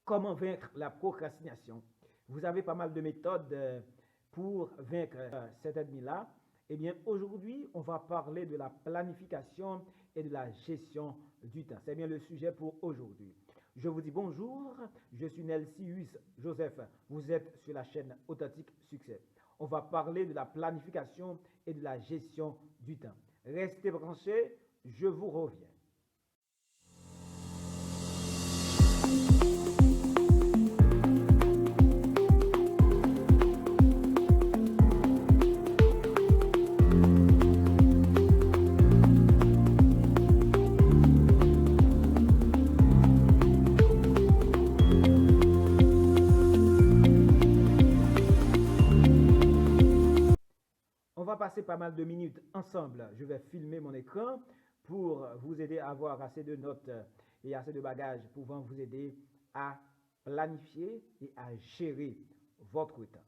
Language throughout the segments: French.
Comment vaincre la procrastination? Vous avez pas mal de méthodes pour vaincre cet ennemi-là. Eh bien, aujourd'hui, on va parler de la planification et de la gestion du temps. C'est bien le sujet pour aujourd'hui. Je vous dis bonjour, je suis Nelsius Joseph. Vous êtes sur la chaîne Authentique Succès. On va parler de la planification et de la gestion du temps. Restez branchés, je vous reviens. On va passer pas mal de minutes ensemble. Je vais filmer mon écran pour vous aider à avoir assez de notes et assez de bagages pouvant vous aider à planifier et à gérer votre temps.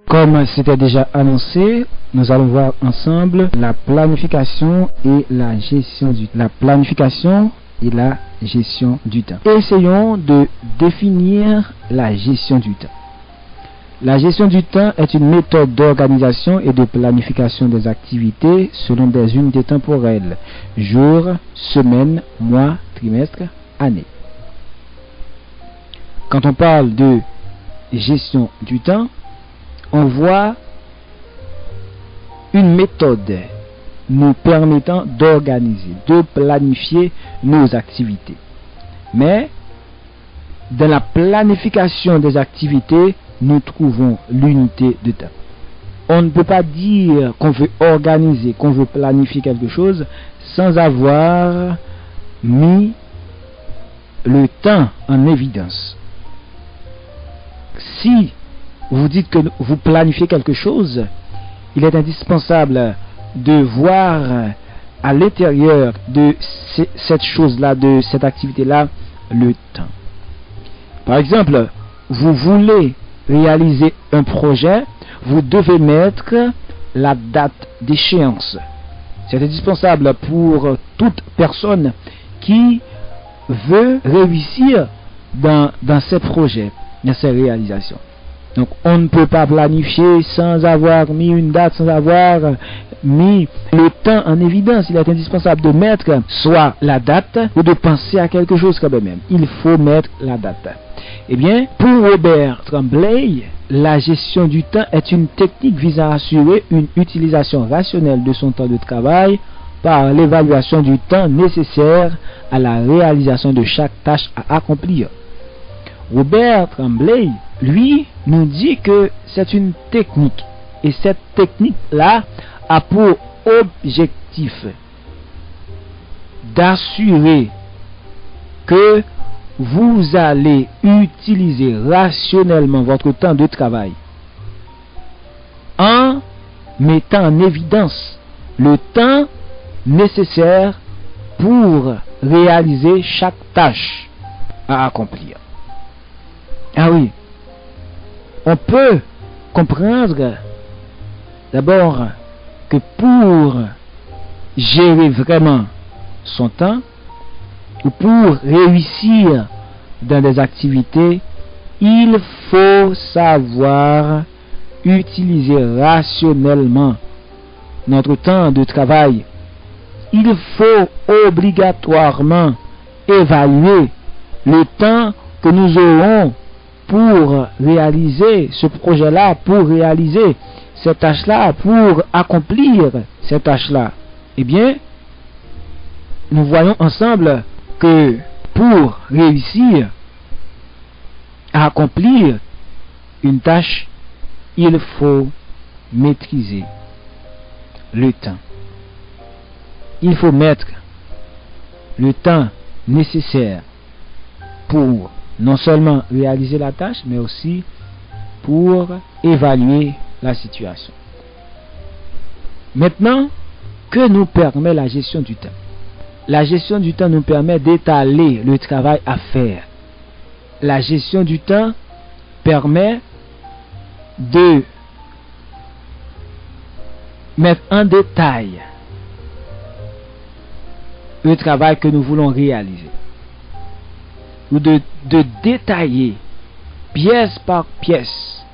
Comme c'était déjà annoncé, nous allons voir ensemble la planification et la gestion du temps. La planification et la gestion du temps. Essayons de définir la gestion du temps. La gestion du temps est une méthode d'organisation et de planification des activités selon des unités temporelles, jours, semaines, mois, trimestres, années. Quand on parle de gestion du temps, on voit une méthode nous permettant d'organiser, de planifier nos activités. Mais dans la planification des activités, nous trouvons l'unité de temps. On ne peut pas dire qu'on veut organiser, qu'on veut planifier quelque chose sans avoir mis le temps en évidence. Si vous dites que vous planifiez quelque chose, il est indispensable de voir à l'intérieur de cette chose-là, de cette activité-là, le temps. Par exemple, vous voulez réaliser un projet, vous devez mettre la date d'échéance. C'est indispensable pour toute personne qui veut réussir dans ses projets, dans ses réalisations. Donc on ne peut pas planifier sans avoir mis une date, sans avoir mis le temps en évidence. Il est indispensable de mettre soit la date ou de penser à quelque chose quand même. Il faut mettre la date. Eh bien, pour Robert Tremblay, la gestion du temps est une technique visant à assurer une utilisation rationnelle de son temps de travail par l'évaluation du temps nécessaire à la réalisation de chaque tâche à accomplir. Robert Tremblay, lui, nous dit que c'est une technique. Et cette technique-là a pour objectif d'assurer que vous allez utiliser rationnellement votre temps de travail en mettant en évidence le temps nécessaire pour réaliser chaque tâche à accomplir. Ah oui, on peut comprendre d'abord que pour gérer vraiment son temps ou pour réussir dans des activités, il faut savoir utiliser rationnellement notre temps de travail. Il faut obligatoirement évaluer le temps que nous aurons pour réaliser ce projet-là, pour réaliser cette tâche-là, pour accomplir cette tâche-là. Eh bien, nous voyons ensemble que pour réussir à accomplir une tâche, il faut maîtriser le temps. Il faut mettre le temps nécessaire pour non seulement réaliser la tâche, mais aussi pour évaluer la situation. Maintenant, que nous permet la gestion du temps? La gestion du temps nous permet d'étaler le travail à faire. La gestion du temps permet de mettre en détail le travail que nous voulons réaliser. ou de détailler pièce par pièce,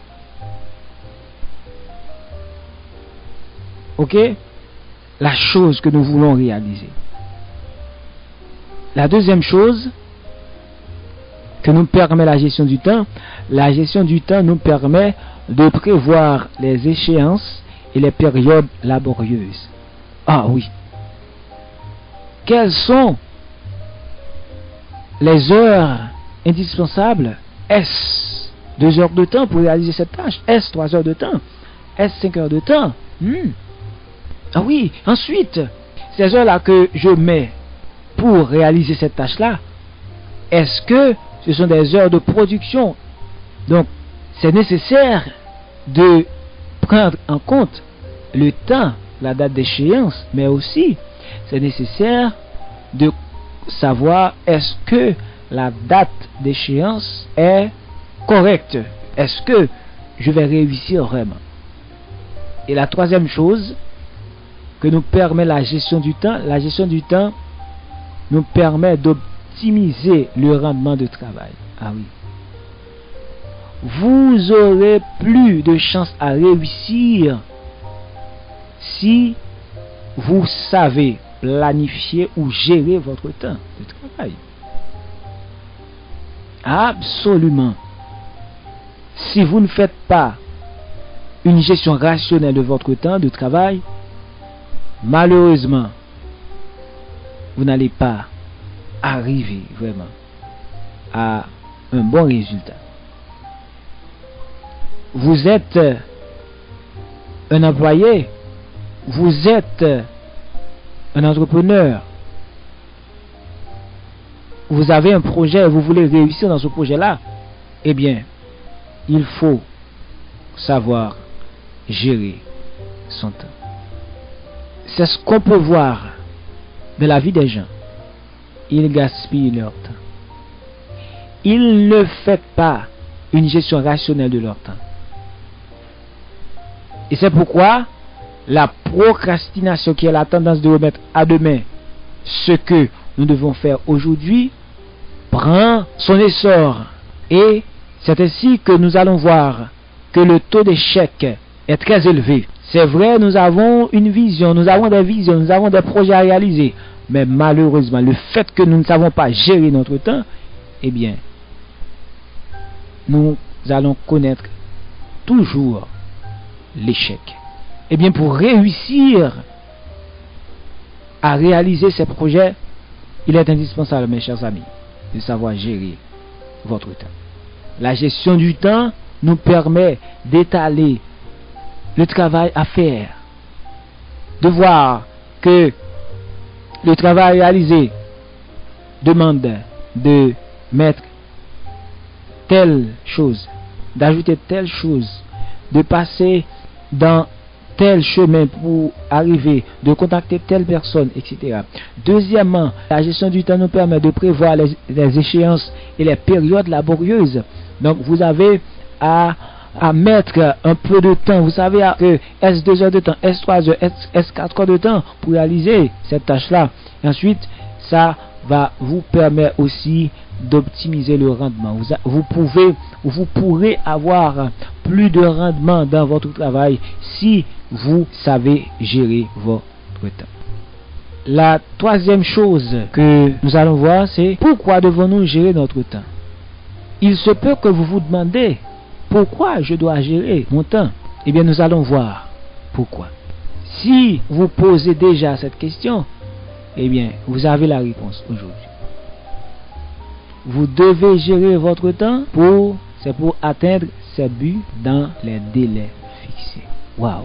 ok, la chose que nous voulons réaliser. La deuxième chose que nous permet la gestion du temps nous permet de prévoir les échéances et les périodes laborieuses. Ah oui. Quelles sont les heures indispensables? Est-ce 2 heures de temps pour réaliser cette tâche? Est-ce 3 heures de temps? Est-ce 5 heures de temps? Ah oui. Ensuite, ces heures-là que je mets pour réaliser cette tâche-là, est-ce que ce sont des heures de production? Donc, c'est nécessaire de prendre en compte le temps, la date d'échéance, mais aussi c'est nécessaire de savoir est-ce que la date d'échéance est correcte, est-ce que je vais réussir vraiment. Et la troisième chose que nous permet la gestion du temps nous permet d'optimiser le rendement de travail. Ah oui. Vous aurez plus de chances à réussir si vous savez planifier ou gérer votre temps de travail. Absolument. Si vous ne faites pas une gestion rationnelle de votre temps de travail, malheureusement, vous n'allez pas arriver vraiment à un bon résultat. Vous êtes un employé, vous êtes un entrepreneur, vous avez un projet, vous voulez réussir dans ce projet-là, eh bien, il faut savoir gérer son temps. C'est ce qu'on peut voir de la vie des gens. Ils gaspillent leur temps. Ils ne font pas une gestion rationnelle de leur temps. Et c'est pourquoi la procrastination, qui est la tendance de remettre à demain ce que nous devons faire aujourd'hui, prend son essor. Et c'est ainsi que nous allons voir que le taux d'échec est très élevé. C'est vrai, nous avons une vision, nous avons des visions, nous avons des projets à réaliser. Mais malheureusement, le fait que nous ne savons pas gérer notre temps, eh bien, nous allons connaître toujours l'échec. Eh bien, pour réussir à réaliser ces projets, il est indispensable, mes chers amis, de savoir gérer votre temps. La gestion du temps nous permet d'étaler le travail à faire, de voir que le travail réalisé demande de mettre telle chose, d'ajouter telle chose, de passer dans tel chemin pour arriver, de contacter telle personne, etc. Deuxièmement, la gestion du temps nous permet de prévoir les échéances et les périodes laborieuses. Donc, vous avez à mettre un peu de temps. Vous savez que est-ce 2 heures de temps, est-ce 3 heures, est-ce 4 heures de temps pour réaliser cette tâche-là. Et ensuite, ça va vous permettre aussi d'optimiser le rendement. Vous pourrez avoir plus de rendement dans votre travail si vous savez gérer votre temps. La troisième chose que nous allons voir, c'est pourquoi devons-nous gérer notre temps. Il se peut que vous vous demandez pourquoi je dois gérer mon temps. Eh bien, nous allons voir pourquoi. Si vous posez déjà cette question, eh bien, vous avez la réponse aujourd'hui. Vous devez gérer votre temps c'est pour atteindre ces buts dans les délais fixés. Waouh!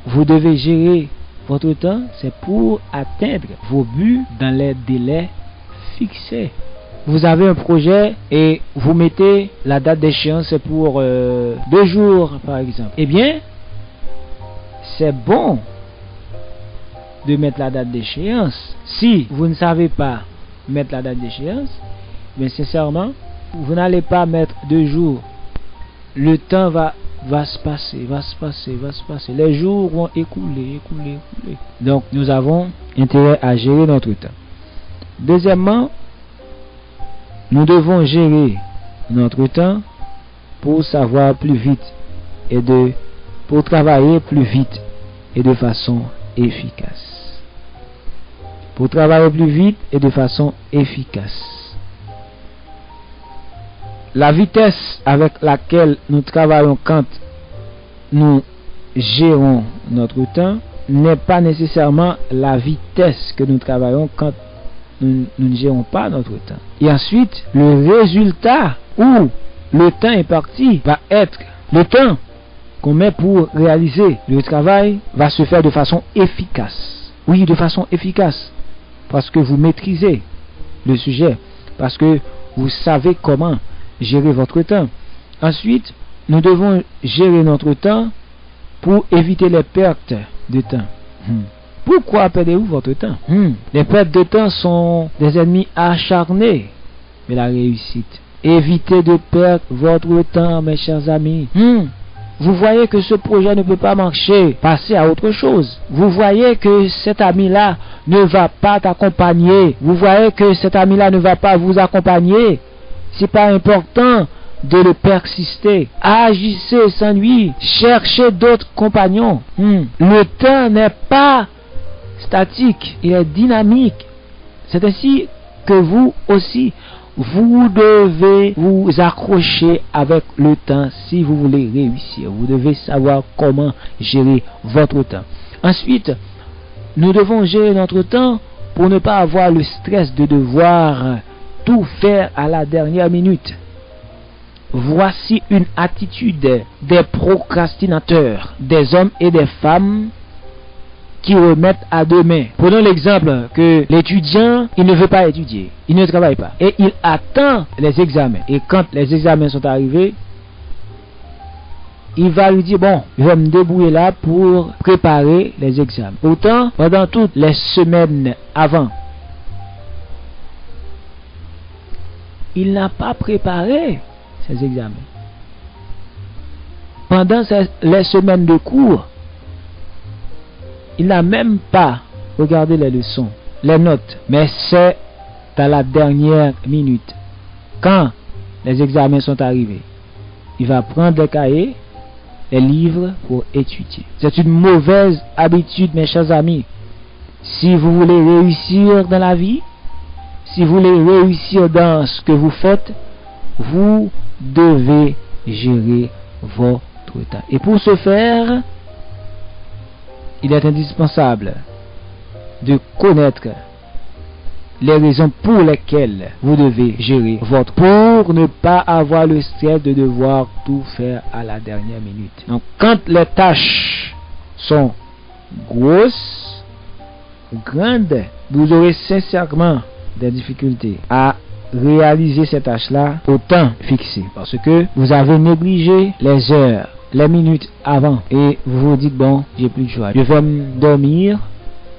Vous devez gérer votre temps, c'est pour atteindre vos buts dans les délais fixés. Vous avez un projet et vous mettez la date d'échéance pour 2 jours, par exemple. Eh bien, c'est bon de mettre la date d'échéance. Si vous ne savez pas mettre la date d'échéance, mais sincèrement, vous n'allez pas mettre 2 jours. Le temps va se passer. Les jours vont écouler. Donc, nous avons intérêt à gérer notre temps. Deuxièmement, nous devons gérer notre temps pour savoir plus vite et pour travailler plus vite et de façon efficace. Pour travailler plus vite et de façon efficace. La vitesse avec laquelle nous travaillons quand nous gérons notre temps n'est pas nécessairement la vitesse que nous travaillons quand nous ne gérons pas notre temps. Et ensuite, le résultat où le temps est parti va être le temps qu'on met pour réaliser le travail va se faire de façon efficace. Oui, de façon efficace. Parce que vous maîtrisez le sujet. Parce que vous savez comment gérer votre temps. Ensuite, nous devons gérer notre temps pour éviter les pertes de temps. Pourquoi perdez-vous votre temps? Les pertes de temps sont des ennemis acharnés de la réussite. Évitez de perdre votre temps, mes chers amis. Vous voyez que ce projet ne peut pas marcher. Passez à autre chose. Vous voyez que cet ami-là ne va pas t'accompagner. Vous voyez que cet ami-là ne va pas vous accompagner. C'est pas important de le persister. Agissez sans lui. Cherchez d'autres compagnons. Le temps n'est pas statique. Il est dynamique. C'est ainsi que vous aussi, vous devez vous accrocher avec le temps si vous voulez réussir. Vous devez savoir comment gérer votre temps. Ensuite, nous devons gérer notre temps pour ne pas avoir le stress de devoir tout faire à la dernière minute. Voici une attitude des procrastinateurs, des hommes et des femmes qui remettent à demain. Prenons l'exemple que l'étudiant, il ne veut pas étudier, il ne travaille pas et il attend les examens. Et quand les examens sont arrivés, il va lui dire, bon, je vais me débrouiller là pour préparer les examens. Pourtant, pendant toutes les semaines avant, il n'a pas préparé ses examens. Pendant les semaines de cours, il n'a même pas regardé les leçons, les notes, mais c'est à la dernière minute, quand les examens sont arrivés, il va prendre les cahiers, les livres pour étudier. C'est une mauvaise habitude, mes chers amis. Si vous voulez réussir dans la vie, si vous voulez réussir dans ce que vous faites, vous devez gérer votre temps. Et pour ce faire, il est indispensable de connaître les raisons pour lesquelles vous devez gérer votre temps pour ne pas avoir le stress de devoir tout faire à la dernière minute. Donc, quand les tâches sont grosses ou grandes, vous aurez sincèrement des difficultés à réaliser ces tâches-là au temps fixé parce que vous avez négligé les heures, les minutes avant et vous vous dites, bon, j'ai plus de choix, je vais me dormir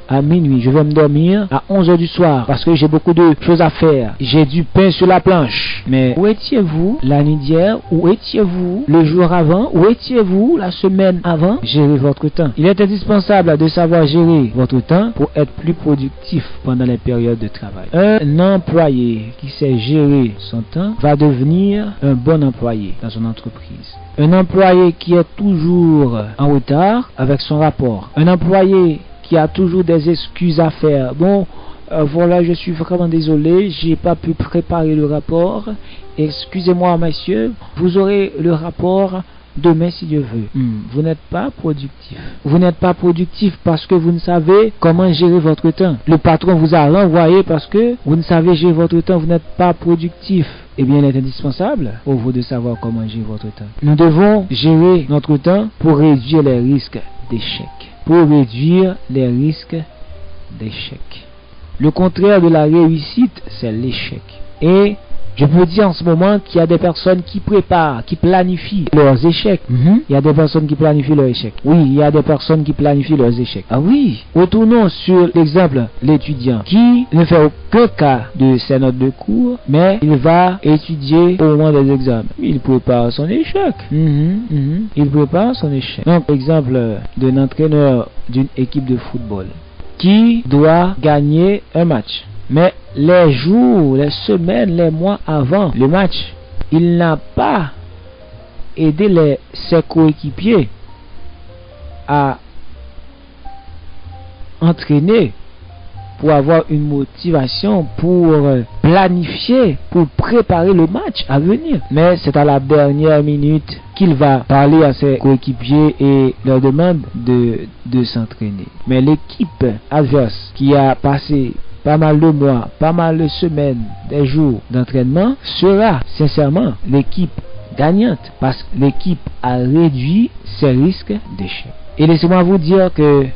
à minuit, je vais me dormir à 11h du soir parce que j'ai beaucoup de choses à faire, j'ai du pain sur la planche. Mais où étiez-vous la nuit d'hier? Où étiez-vous le jour avant? Où étiez-vous la semaine avant? Gérez votre temps. Il est indispensable de savoir gérer votre temps pour être plus productif pendant les périodes de travail. Un employé qui sait gérer son temps va devenir un bon employé dans son entreprise. Un employé qui est toujours en retard avec son rapport. Un employé qui a toujours des excuses à faire. Bon, voilà, je suis vraiment désolé, j'ai pas pu préparer le rapport. Excusez-moi, messieurs, vous aurez le rapport demain si Dieu veut. Vous n'êtes pas productif. Vous n'êtes pas productif parce que vous ne savez comment gérer votre temps. Le patron vous a renvoyé parce que vous ne savez gérer votre temps. Vous n'êtes pas productif. Eh bien, il est indispensable pour vous de savoir comment gérer votre temps. Nous devons gérer notre temps pour réduire les risques d'échec. Pour réduire les risques d'échec. Le contraire de la réussite, c'est l'échec. Et je peux dire en ce moment qu'il y a des personnes qui préparent, qui planifient leurs échecs. Il y a des personnes qui planifient leurs échecs. Oui, il y a des personnes qui planifient leurs échecs. Ah oui. Retournons sur l'exemple, l'étudiant qui ne fait aucun cas de ses notes de cours, mais il va étudier au moment des examens. Il prépare son échec. Il prépare son échec. Donc, exemple d'un entraîneur d'une équipe de football qui doit gagner un match. Mais les jours, les semaines, les mois avant le match, il n'a pas aidé ses coéquipiers à entraîner pour avoir une motivation, pour planifier, pour préparer le match à venir. Mais c'est à la dernière minute qu'il va parler à ses coéquipiers et leur demande de s'entraîner. Mais l'équipe adverse qui a passé pas mal de mois, pas mal de semaines, des jours d'entraînement sera sincèrement l'équipe gagnante parce que l'équipe a réduit ses risques d'échec. Et laissez-moi vous dire que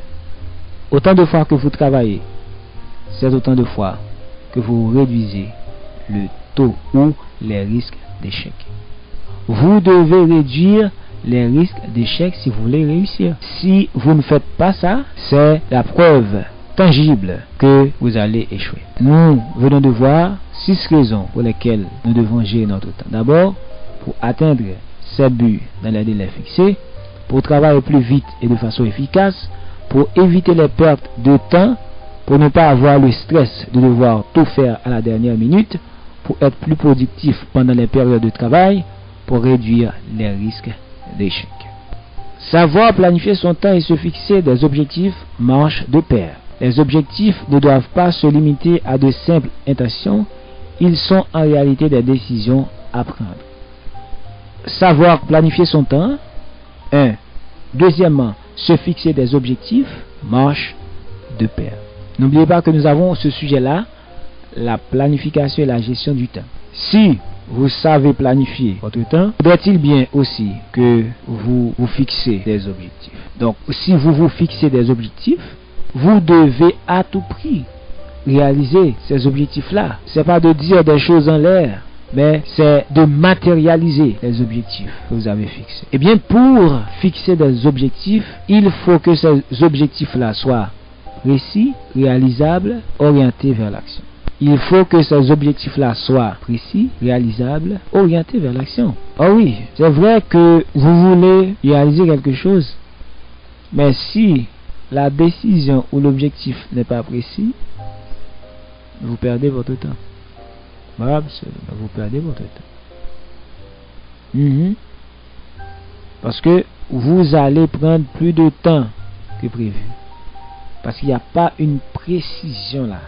autant de fois que vous travaillez, c'est autant de fois que vous réduisez le taux ou les risques d'échec. Vous devez réduire les risques d'échec si vous voulez réussir. Si vous ne faites pas ça, c'est la preuve tangible que vous allez échouer. Nous venons de voir 6 raisons pour lesquelles nous devons gérer notre temps. D'abord, pour atteindre ses buts dans les délais fixés, pour travailler plus vite et de façon efficace, pour éviter les pertes de temps, pour ne pas avoir le stress de devoir tout faire à la dernière minute, pour être plus productif pendant les périodes de travail, pour réduire les risques d'échec. Savoir planifier son temps et se fixer des objectifs marche de pair. Les objectifs ne doivent pas se limiter à de simples intentions, ils sont en réalité des décisions à prendre. Savoir planifier son temps. 1. Deuxièmement, se fixer des objectifs marche de pair. N'oubliez pas que nous avons ce sujet-là, la planification et la gestion du temps. Si vous savez planifier votre temps, faudrait-il bien aussi que vous vous fixez des objectifs. Donc, si vous vous fixez des objectifs, vous devez à tout prix réaliser ces objectifs-là. C'est pas de dire des choses en l'air, mais c'est de matérialiser les objectifs que vous avez fixés. Et bien, pour fixer des objectifs, il faut que ces objectifs-là soient précis, réalisables, orientés vers l'action. Il faut que ces objectifs-là soient précis, réalisables, orientés vers l'action. Oh oui, c'est vrai que vous voulez réaliser quelque chose, mais si la décision ou l'objectif n'est pas précis, vous perdez votre temps. Vous perdez votre temps. Parce que vous allez prendre plus de temps que prévu. Parce qu'il n'y a pas une précision là.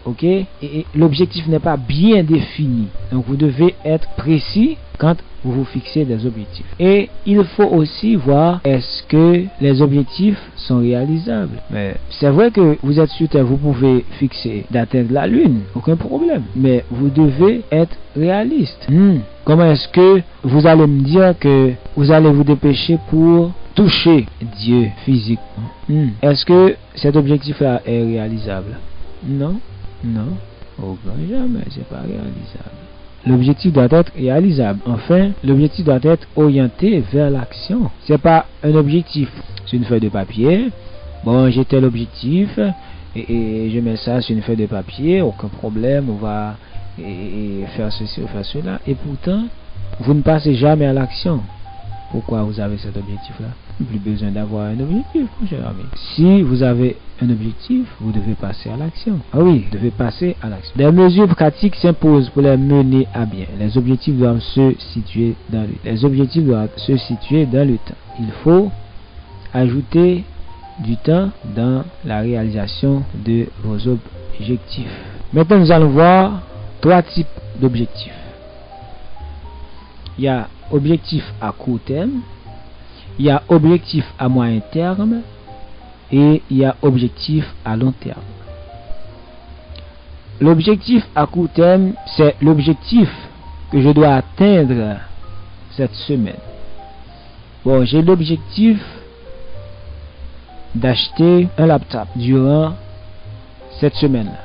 Ok? Et l'objectif n'est pas bien défini. Donc vous devez être précis quand vous vous fixez des objectifs. Et il faut aussi voir est-ce que les objectifs sont réalisables. Mais c'est vrai que vous êtes sur Terre, vous pouvez fixer d'atteindre la Lune, aucun problème. Mais vous devez être réaliste. Comment est-ce que vous allez me dire que vous allez vous dépêcher pour toucher Dieu physiquement? Est-ce que cet objectif-là est réalisable? Non. Au grand jamais, c'est pas réalisable. L'objectif doit être réalisable. Enfin, l'objectif doit être orienté vers l'action. C'est pas un objectif sur une feuille de papier. Bon, j'ai tel objectif et je mets ça sur une feuille de papier, aucun problème, on va faire ceci ou faire cela. Et pourtant, vous ne passez jamais à l'action. Pourquoi vous avez cet objectif-là? Plus besoin d'avoir un objectif, mon cher ami. Si vous avez un objectif, vous devez passer à l'action. Ah oui, vous devez passer à l'action. Des mesures pratiques s'imposent pour les mener à bien. Les objectifs doivent se situer dans le temps. Il faut ajouter du temps dans la réalisation de vos objectifs. Maintenant, nous allons voir 3 types d'objectifs. Il y a objectif à court terme, il y a objectif à moyen terme et il y a objectif à long terme. L'objectif à court terme, c'est l'objectif que je dois atteindre cette semaine. Bon, j'ai l'objectif d'acheter un laptop durant cette semaine-là.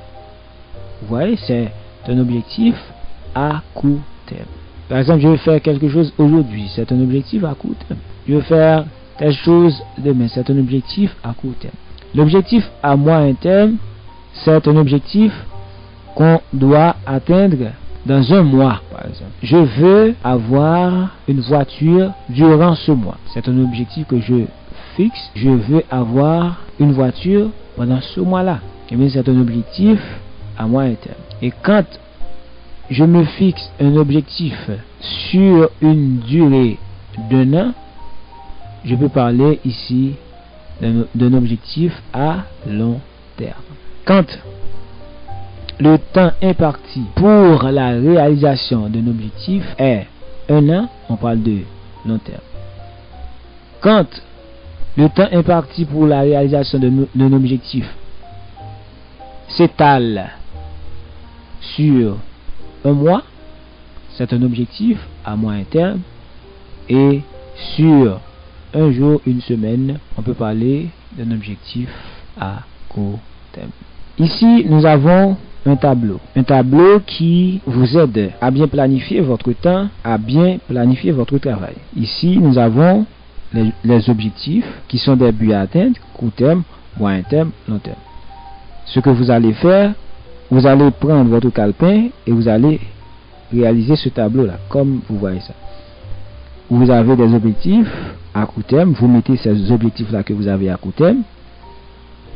Vous voyez, c'est un objectif à court terme. Par exemple, je vais faire quelque chose aujourd'hui, c'est un objectif à court terme. Je vais faire telle chose demain, c'est un objectif à court terme. L'objectif à moyen terme, c'est un objectif qu'on doit atteindre dans un mois, par exemple. Je veux avoir une voiture durant ce mois. C'est un objectif que je fixe. Je veux avoir une voiture pendant ce mois-là. Et bien, c'est un objectif à moyen terme. Et quand je me fixe un objectif sur une durée d'un an, je peux parler ici d'un objectif à long terme. Quand le temps imparti pour la réalisation d'un objectif est un an, on parle de long terme. Quand le temps imparti pour la réalisation d'un objectif s'étale sur un mois, c'est un objectif à moyen terme. Et sur un jour, une semaine, on peut parler d'un objectif à court terme. Ici, nous avons un tableau qui vous aide à bien planifier votre temps, à bien planifier votre travail. Ici, nous avons les objectifs qui sont des buts à atteindre, court terme, moyen terme, long terme. Ce que vous allez faire, vous allez prendre votre calepin et vous allez réaliser ce tableau-là, comme vous voyez ça. Vous avez des objectifs à court terme, vous mettez ces objectifs-là que vous avez à court terme.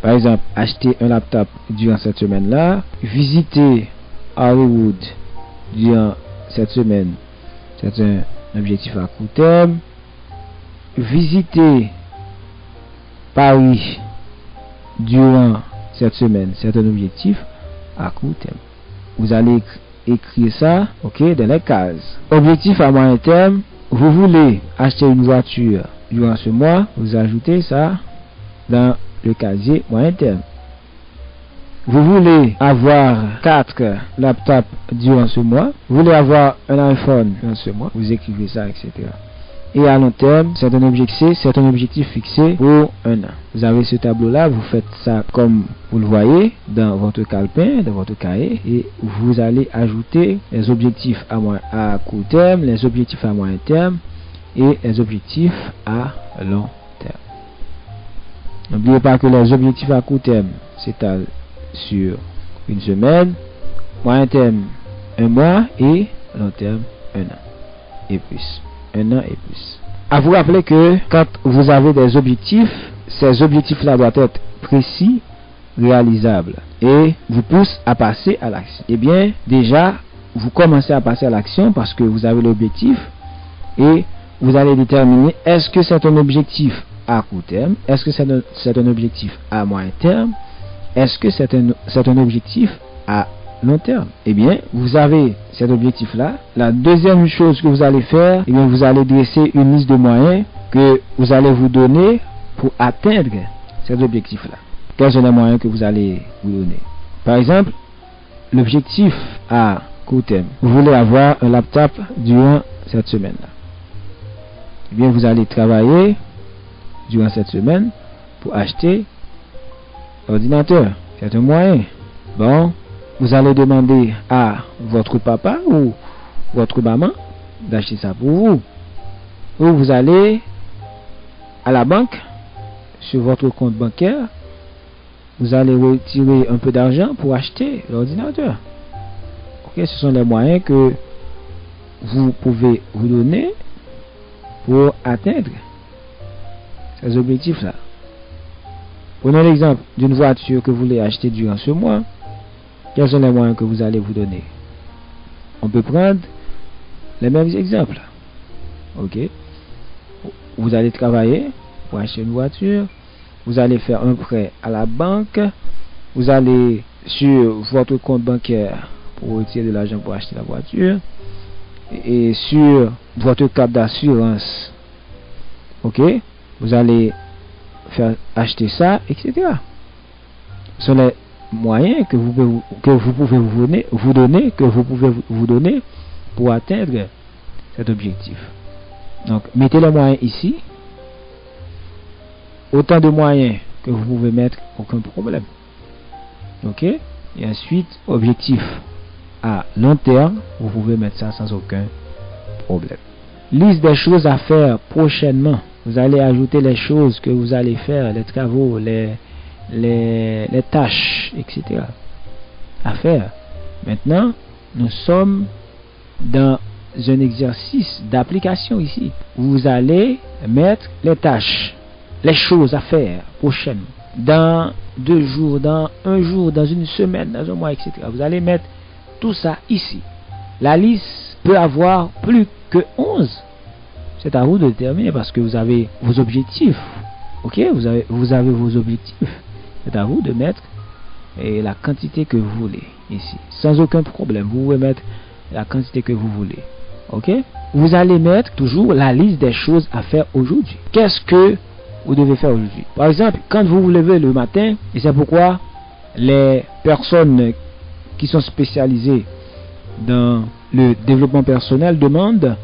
Par exemple, acheter un laptop durant cette semaine-là, visiter Hollywood durant cette semaine, c'est un objectif à court terme. Visiter Paris durant cette semaine, c'est un objectif à court terme. Vous allez écrire ça, ok, dans les cases. Objectif à moyen terme, vous voulez acheter une voiture durant ce mois, vous ajoutez ça dans le casier moyen terme. Vous voulez avoir 4 laptops durant ce mois, vous voulez avoir un iPhone durant ce mois, vous écrivez ça, etc. Et à long terme, c'est un objectif fixé pour un an. Vous avez ce tableau-là, vous faites ça comme vous le voyez dans votre calepin, dans votre cahier, et vous allez ajouter les objectifs à court terme, les objectifs à moyen terme et les objectifs à long terme. N'oubliez pas que les objectifs à court terme s'étalent sur une semaine, moyen terme un mois et long terme un an et plus. Un an et plus. À vous rappeler que quand vous avez des objectifs, ces objectifs-là doivent être précis, réalisables et vous poussent à passer à l'action. Eh bien, déjà, vous commencez à passer à l'action parce que vous avez l'objectif et vous allez déterminer est-ce que c'est un objectif à court terme, est-ce que c'est un objectif à moyen terme, est-ce que c'est un objectif à long terme. Eh bien, vous avez cet objectif-là. La deuxième chose que vous allez faire, eh bien, vous allez dresser une liste de moyens que vous allez vous donner pour atteindre cet objectif-là. Quels sont les moyens que vous allez vous donner? Par exemple, l'objectif à court terme. Vous voulez avoir un laptop durant cette semaine-là. Eh bien, vous allez travailler durant cette semaine pour acheter l'ordinateur. C'est un moyen. Bon. Vous allez demander à votre papa ou votre maman d'acheter ça pour vous. Ou vous allez à la banque, sur votre compte bancaire, vous allez retirer un peu d'argent pour acheter l'ordinateur. Ok, ce sont les moyens que vous pouvez vous donner pour atteindre ces objectifs-là. Prenons l'exemple d'une voiture que vous voulez acheter durant ce mois. Quels sont les moyens que vous allez vous donner? On peut prendre les mêmes exemples. Ok. Vous allez travailler pour acheter une voiture. Vous allez faire un prêt à la banque. Vous allez sur votre compte bancaire pour retirer de l'argent pour acheter la voiture. Et sur votre carte d'assurance. Ok. Vous allez faire acheter ça, etc. Ce sont les moyens que vous pouvez vous donner pour atteindre cet objectif. Donc, mettez les moyens ici. Autant de moyens que vous pouvez mettre, aucun problème. Ok? Et ensuite, objectif à long terme, vous pouvez mettre ça sans aucun problème. Liste des choses à faire prochainement. Vous allez ajouter les choses que vous allez faire, les travaux, les tâches, etc. à faire. Maintenant, nous sommes dans un exercice d'application ici. Vous allez mettre les tâches, les choses à faire prochainement. dans 2 jours, dans 1 jour, dans une semaine, dans un mois, etc. Vous allez mettre tout ça ici. La liste peut avoir plus que 11. C'est à vous de déterminer parce que vous avez vos objectifs. Ok, vous avez vos objectifs. C'est à vous de mettre la quantité que vous voulez ici. Sans aucun problème. Vous pouvez mettre la quantité que vous voulez. Ok, vous allez mettre toujours la liste des choses à faire aujourd'hui. Qu'est-ce que vous devez faire aujourd'hui? Par exemple, quand vous vous levez le matin, et c'est pourquoi les personnes qui sont spécialisées dans le développement personnel demandent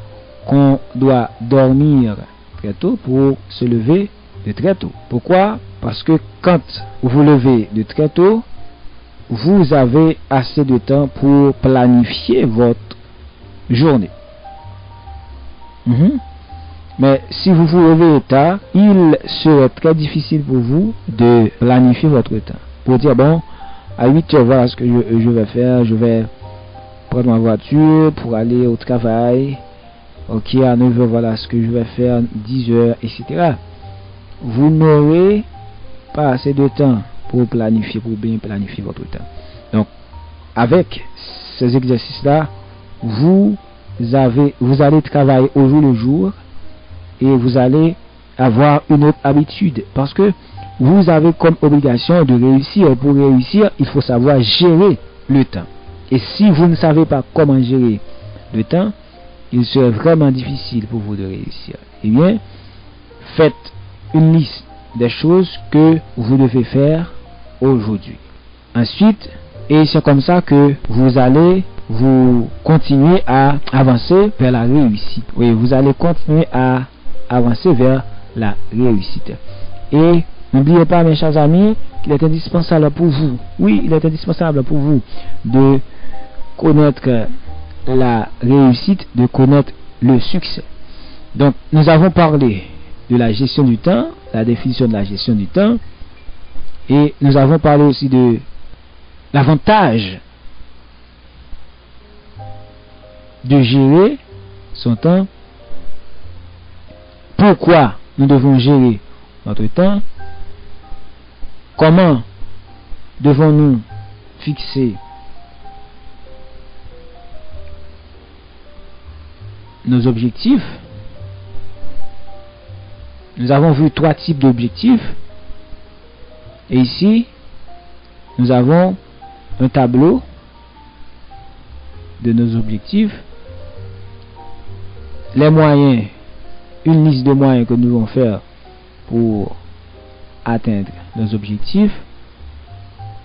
qu'on doit dormir très tôt pour se lever de très tôt. Pourquoi? Parce que quand vous vous levez de très tôt, vous avez assez de temps pour planifier votre journée. Mais si vous vous levez tard, il serait très difficile pour vous de planifier votre temps. Pour dire, bon, à 8 heures, voilà ce que je vais faire. Je vais prendre ma voiture pour aller au travail. Ok, à 9 heures, voilà ce que je vais faire. 10 heures, etc. Vous n'aurez pas assez de temps pour planifier, pour bien planifier votre temps. Donc, avec ces exercices-là, vous allez travailler au jour le jour et vous allez avoir une autre habitude parce que vous avez comme obligation de réussir. Pour réussir, il faut savoir gérer le temps. Et si vous ne savez pas comment gérer le temps, il serait vraiment difficile pour vous de réussir. Eh bien, faites une liste des choses que vous devez faire aujourd'hui. Ensuite, et c'est comme ça que vous allez continuer à avancer vers la réussite. Oui, vous allez continuer à avancer vers la réussite. Et n'oubliez pas, mes chers amis, qu'il est indispensable pour vous, oui, il est indispensable pour vous de connaître la réussite, de connaître le succès. Donc, nous avons parlé de la gestion du temps, la définition de la gestion du temps, et nous avons parlé aussi de l'avantage de gérer son temps. Pourquoi nous devons gérer notre temps? Comment devons-nous fixer nos objectifs? Nous avons vu 3 types d'objectifs. Et ici, nous avons un tableau de nos objectifs. Les moyens, une liste de moyens que nous devons faire pour atteindre nos objectifs,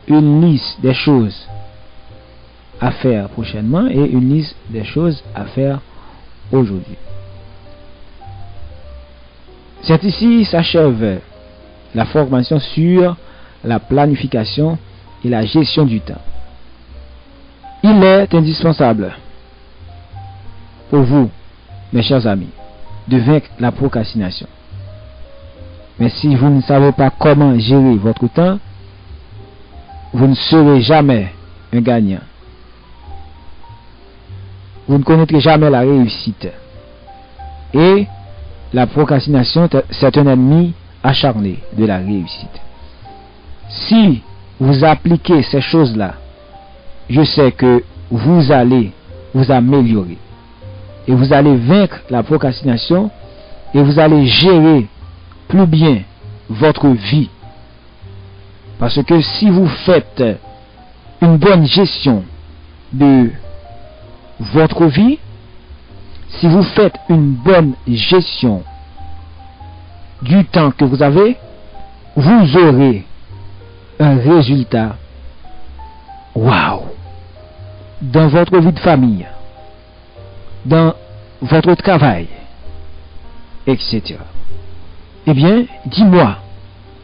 une liste des choses à faire prochainement et une liste des choses à faire aujourd'hui. C'est ici s'achève la formation sur la planification et la gestion du temps. Il est indispensable pour vous, mes chers amis, de vaincre la procrastination. Mais si vous ne savez pas comment gérer votre temps, vous ne serez jamais un gagnant. Vous ne connaîtrez jamais la réussite. Et la procrastination, c'est un ennemi acharné de la réussite. Si vous appliquez ces choses-là, je sais que vous allez vous améliorer. Et vous allez vaincre la procrastination et vous allez gérer plus bien votre vie. Parce que si vous faites une bonne gestion de votre vie, si vous faites une bonne gestion du temps que vous avez, vous aurez un résultat waouh dans votre vie de famille, dans votre travail, etc. Eh bien, dis-moi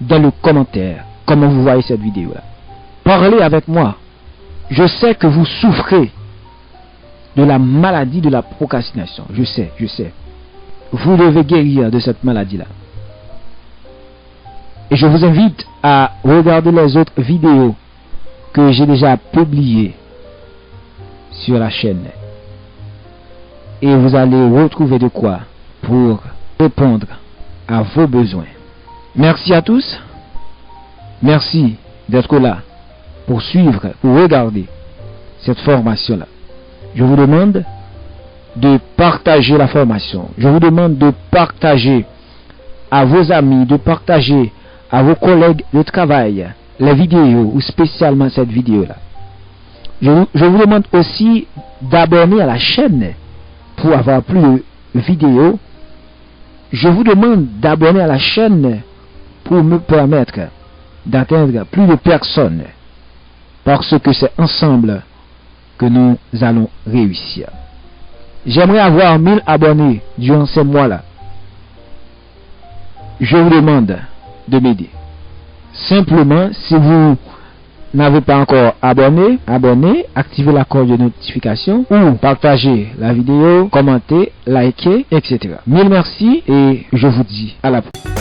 dans le commentaire comment vous voyez cette vidéo-là. Parlez avec moi. Je sais que vous souffrez de la maladie de la procrastination. Je sais. Vous devez guérir de cette maladie-là. Et je vous invite à regarder les autres vidéos que j'ai déjà publiées sur la chaîne. Et vous allez retrouver de quoi pour répondre à vos besoins. Merci à tous. Merci d'être là pour suivre, pour regarder cette formation-là. Je vous demande de partager la formation. Je vous demande de partager à vos amis, de partager à vos collègues de travail les vidéos, ou spécialement cette vidéo-là. Je vous demande aussi d'abonner à la chaîne pour avoir plus de vidéos. Je vous demande d'abonner à la chaîne pour me permettre d'atteindre plus de personnes, parce que c'est ensemble que nous allons réussir. J'aimerais avoir 1000 abonnés durant ces mois-là. Je vous demande de m'aider. Simplement, si vous n'avez pas encore abonné, activez la cloche de notification ou partagez la vidéo, commentez, likez, etc. Mille merci et je vous dis à la prochaine.